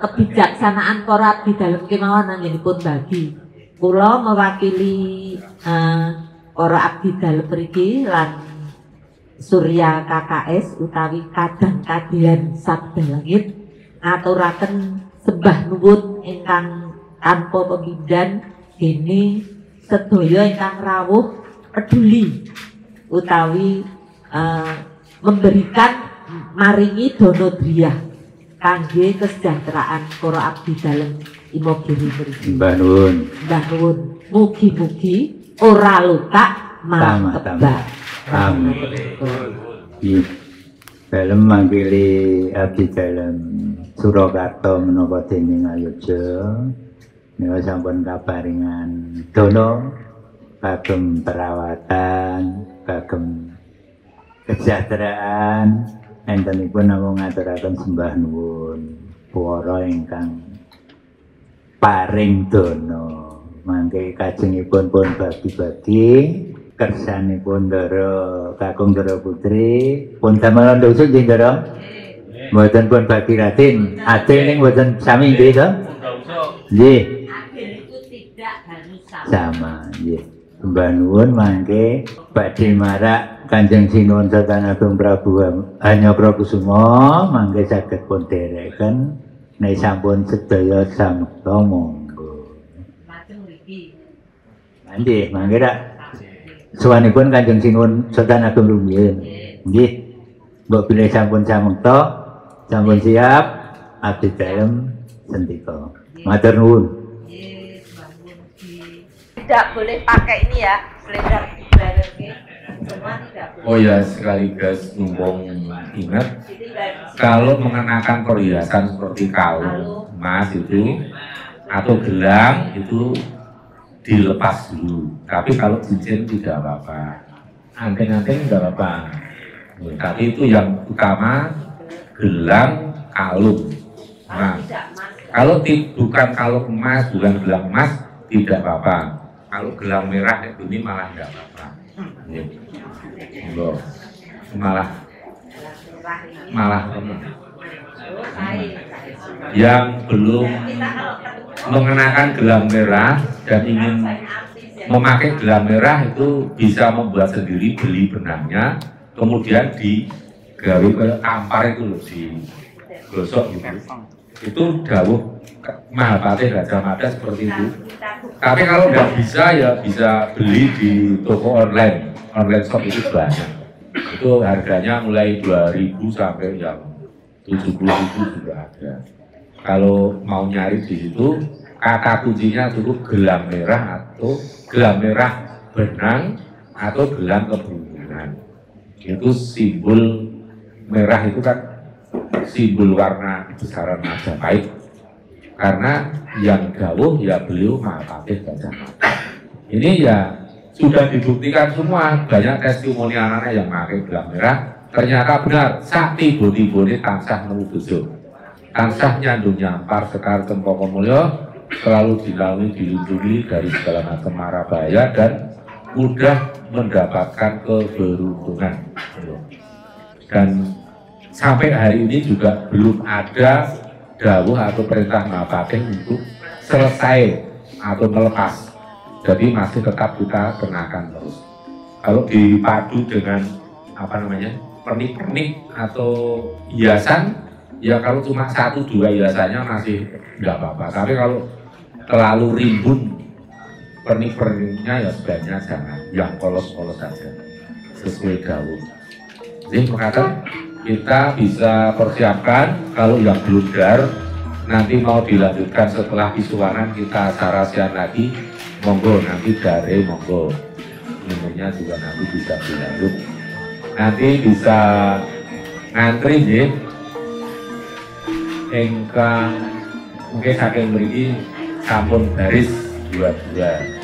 kebijaksanaan para abdi dalem kemawon anggenipun bagi. Kula mewakili para abdi dalem mriki lan Surya KKS utawi Kadang Kadilan Sabda Langit ngaturaken sembah nuwun ingkang tanpa pemindhan dene sedaya ingkang rawuh peduli utawi memberikan maringi dono driyah kangge kesejahteraan para abdi dalem Imogiri mriki. Mbah nuwun. Mugi-mugi ora luka malah tebak. Amin. Dalem mangkili abdi dalem Surakarta menapa dening Ayodya nika sampun kaparingan dono kagem perawatan, kagem kesejahteraan, entenipun namung ngaturaken sembah nuwun para ingkang paring dono. Mangke kajengipun pun bagi-bagi kersanipun Ndara Kakung Ndara Putri pun damel ndosuk nggih Ndara. Mboten pun bagi Raden. Adil ning mboten sami nggih to? Nggih. Adil itu tidak harus Sama nggih. Mbah nuwun mangke badhe marak Kanjeng Sinuwun Sultan Agung Prabu Hanyaprakusuma mangke saged pun dereken nek sampun sedaya samekta monggo. Lajeng mriki. Nggih, mangke rak suwanipun Kanjeng Sinuwun Sultan Agung rumiyin. Nggih. Mbok bilih sampun samekta, sampun siap abdi dalem sendika. Matur nuwun. Tidak boleh pakai ini ya, blender. Semua tidak boleh. Oh ya, sekaligus mumpung ingat, kalau mengenakan perhiasan seperti kalung, emas itu atau gelang itu dilepas dulu. Tapi kalau cincin tidak apa-apa, anting-anting tidak apa-apa. Tapi itu yang utama gelang, kalung. Nah, kalau bukan kalung emas, bukan gelang emas tidak apa-apa. Kalau gelang merah ini malah tidak apa-apa. Malah yang belum mengenakan gelang merah dan ingin memakai gelang merah itu bisa membuat sendiri, beli benangnya, kemudian digawe ke ampar itu loh, digosok gitu. Itu dawuh Mahapatih Gajah Mada seperti itu. Tapi kalau nggak bisa ya bisa beli di toko online shop itu banyak. Itu harganya mulai 2.000 sampai yang 70.000 juga ada. Kalau mau nyari di situ, kata kuncinya cukup gelang merah atau gelang merah benang atau gelang keberuntungan. Itu simbol merah itu kan simbol warna besaran Majapahit, karena yang dawuh ya beliau Mahapatih Gajah Mada. Ini ya sudah dibuktikan semua, banyak testimoni anak-anak yang pakai gelang merah, ternyata benar, sakti tiba-tiba tansah nemu bejo, tansah nyandung nyampar sekar cempaka mulya, selalu dilalui dilindungi dari segala macam mara bahaya dan mudah mendapatkan keberuntungan. Dan sampai hari ini juga belum ada dawuh atau perintah Mahapatih untuk selesai atau melepas. Jadi masih tetap kita kenakan terus. Kalau dipadu dengan pernik-pernik atau hiasan, ya kalau cuma 1-2 hiasannya masih nggak apa-apa. Tapi kalau terlalu rimbun pernik-perniknya ya sebaiknya jangan, yang polos-polos saja sesuai dawuh. Jadi makanya kita bisa persiapkan kalau yang belum dar nanti mau dilanjutkan setelah Pisuwanan kita sarasian lagi, monggo nanti dare monggo, minumnya juga nanti bisa dilanjut, nanti bisa ngantri ya. Engkang mungkin saking mriki sampun baris 22.